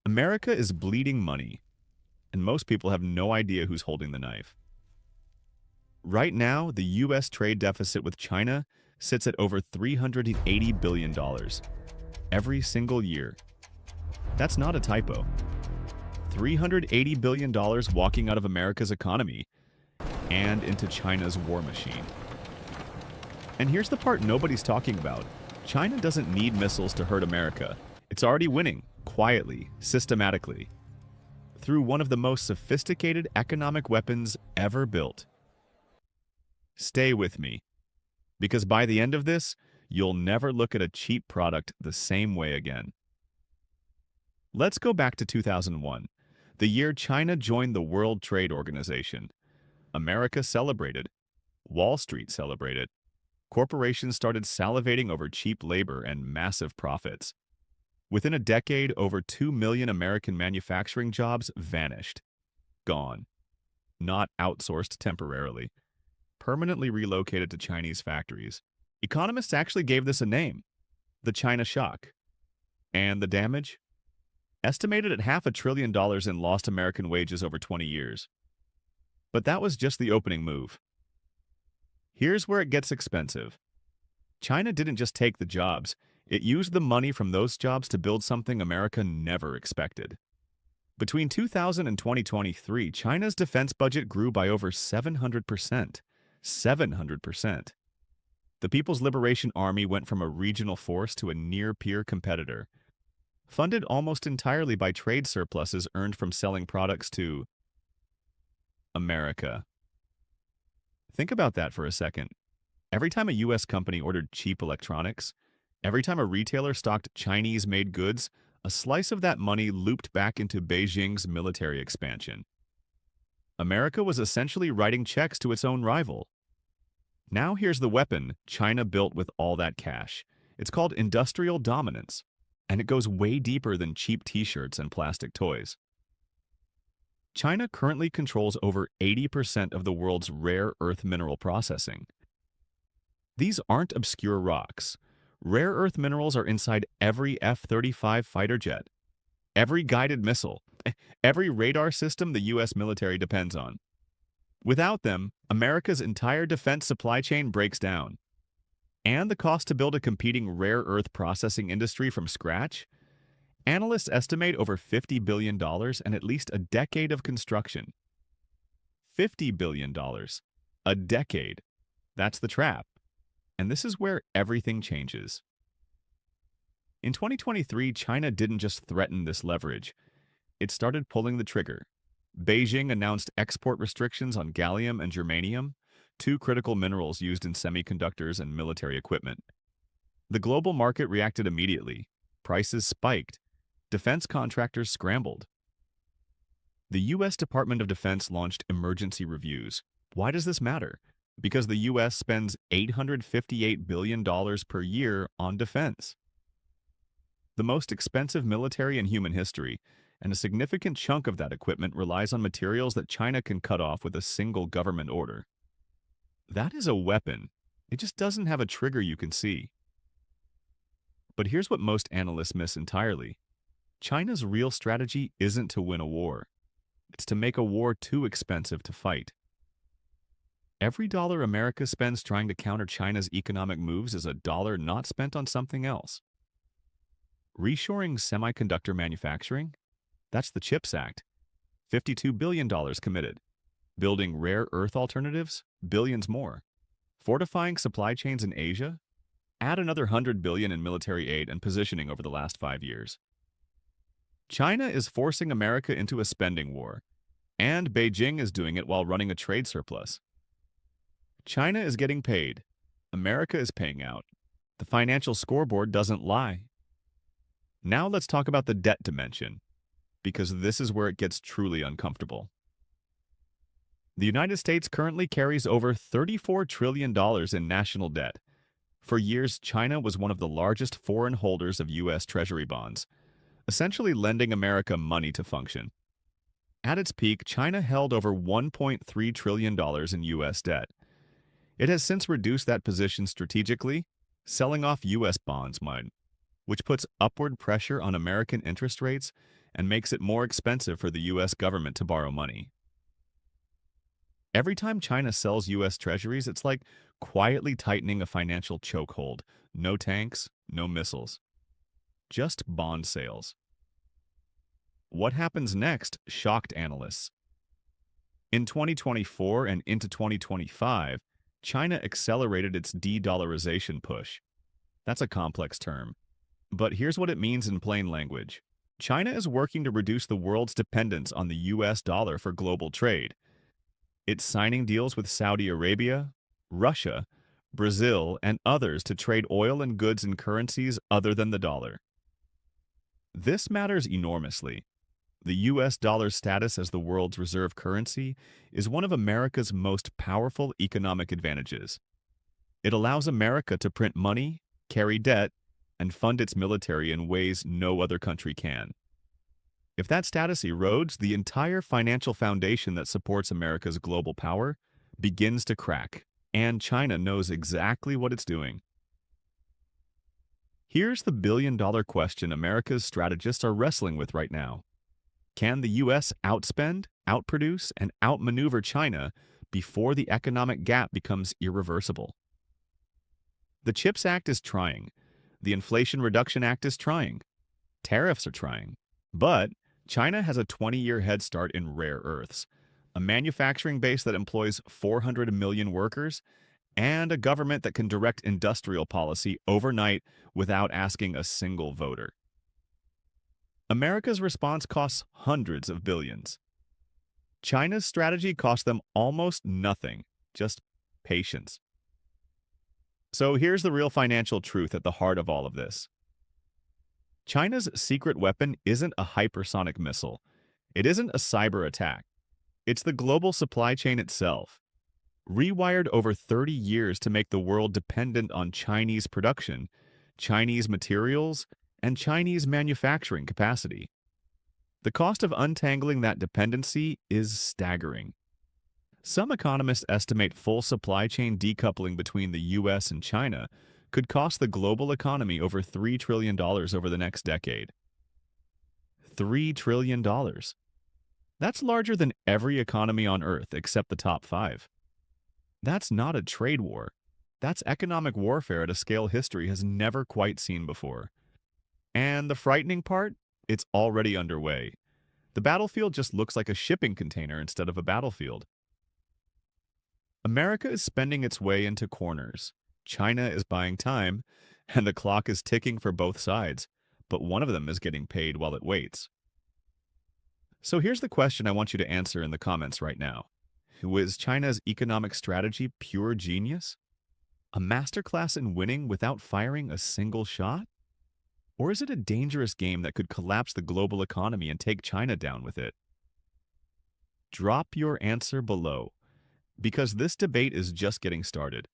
America is bleeding money, and most people have no idea who's holding the knife. Right now, the U.S. trade deficit with China sits at over $380 billion every single year. That's not a typo. $380 billion walking out of America's economy and into China's war machine. And here's the part nobody's talking about. China doesn't need missiles to hurt America. It's already winning, quietly, systematically, through one of the most sophisticated economic weapons ever built. Stay with me, because by the end of this, you'll never look at a cheap product the same way again. Let's go back to 2001, the year China joined the World Trade Organization. America celebrated. Wall Street celebrated. Corporations started salivating over cheap labor and massive profits. Within a decade, over 2 million American manufacturing jobs vanished. Gone. Not outsourced temporarily. Permanently relocated to Chinese factories. Economists actually gave this a name, the China Shock. And the damage? Estimated at $500 billion in lost American wages over 20 years. But that was just the opening move. Here's where it gets expensive. China didn't just take the jobs, it used the money from those jobs to build something America never expected. Between 2000 and 2023, China's defense budget grew by over 700%. 700%. The People's Liberation Army went from a regional force to a near-peer competitor, funded almost entirely by trade surpluses earned from selling products to America. Think about that for a second. Every time a U.S. company ordered cheap electronics, every time a retailer stocked Chinese-made goods, a slice of that money looped back into Beijing's military expansion. America was essentially writing checks to its own rival. Now here's the weapon China built with all that cash. It's called industrial dominance, and it goes way deeper than cheap t-shirts and plastic toys. China currently controls over 80% of the world's rare earth mineral processing. These aren't obscure rocks. Rare earth minerals are inside every F-35 fighter jet, every guided missile, every radar system the U.S. military depends on. Without them, America's entire defense supply chain breaks down. And the cost to build a competing rare earth processing industry from scratch? Analysts estimate over $50 billion and at least a decade of construction. $50 billion. A decade. That's the trap. And this is where everything changes. In 2023, China didn't just threaten this leverage. It started pulling the trigger. Beijing announced export restrictions on gallium and germanium, two critical minerals used in semiconductors and military equipment. The global market reacted immediately. Prices spiked. Defense contractors scrambled. The U.S. Department of Defense launched emergency reviews. Why does this matter? Because the U.S. spends $858 billion per year on defense. The most expensive military in human history, and a significant chunk of that equipment relies on materials that China can cut off with a single government order. That is a weapon. It just doesn't have a trigger you can see. But here's what most analysts miss entirely. China's real strategy isn't to win a war. It's to make a war too expensive to fight. Every dollar America spends trying to counter China's economic moves is a dollar not spent on something else. Reshoring semiconductor manufacturing? That's the CHIPS Act. $52 billion committed. Building rare earth alternatives? Billions more. Fortifying supply chains in Asia? Add another $100 billion in military aid and positioning over the last 5 years. China is forcing America into a spending war, and Beijing is doing it while running a trade surplus. China is getting paid. America is paying out. The financial scoreboard doesn't lie. Now let's talk about the debt dimension, because this is where it gets truly uncomfortable. The United States currently carries over $34 trillion in national debt. For years, China was one of the largest foreign holders of U.S. Treasury bonds, essentially lending America money to function. At its peak, China held over $1.3 trillion in U.S. debt. It has since reduced that position strategically, selling off U.S. bonds, which puts upward pressure on American interest rates and makes it more expensive for the U.S. government to borrow money. Every time China sells U.S. treasuries, it's like quietly tightening a financial chokehold. No tanks, no missiles, just bond sales. What happens next shocked analysts. In 2024 and into 2025, China accelerated its de-dollarization push. That's a complex term, but here's what it means in plain language. China is working to reduce the world's dependence on the US dollar for global trade. It's signing deals with Saudi Arabia, Russia, Brazil, and others to trade oil and goods in currencies other than the dollar. This matters enormously. The US dollar's status as the world's reserve currency is one of America's most powerful economic advantages. It allows America to print money, carry debt, and fund its military in ways no other country can. If that status erodes, the entire financial foundation that supports America's global power begins to crack, and China knows exactly what it's doing. Here's the billion-dollar question America's strategists are wrestling with right now. Can the U.S. outspend, outproduce, and outmaneuver China before the economic gap becomes irreversible? The CHIPS Act is trying. The Inflation Reduction Act is trying. Tariffs are trying. But China has a 20-year head start in rare earths, a manufacturing base that employs 400 million workers, and a government that can direct industrial policy overnight without asking a single voter. America's response costs hundreds of billions. China's strategy cost them almost nothing, just patience. So here's the real financial truth at the heart of all of this. China's secret weapon isn't a hypersonic missile. It isn't a cyber attack. It's the global supply chain itself, rewired over 30 years to make the world dependent on Chinese production, Chinese materials, and Chinese manufacturing capacity. The cost of untangling that dependency is staggering. Some economists estimate full supply chain decoupling between the US and China could cost the global economy over $3 trillion over the next decade. $3 trillion. That's larger than every economy on Earth except the top 5. That's not a trade war. That's economic warfare at a scale history has never quite seen before. And the frightening part? It's already underway. The battlefield just looks like a shipping container instead of a battlefield. America is spending its way into corners. China is buying time, and the clock is ticking for both sides, but one of them is getting paid while it waits. So here's the question I want you to answer in the comments right now. Was China's economic strategy pure genius? A masterclass in winning without firing a single shot? Or is it a dangerous game that could collapse the global economy and take China down with it? Drop your answer below, because this debate is just getting started.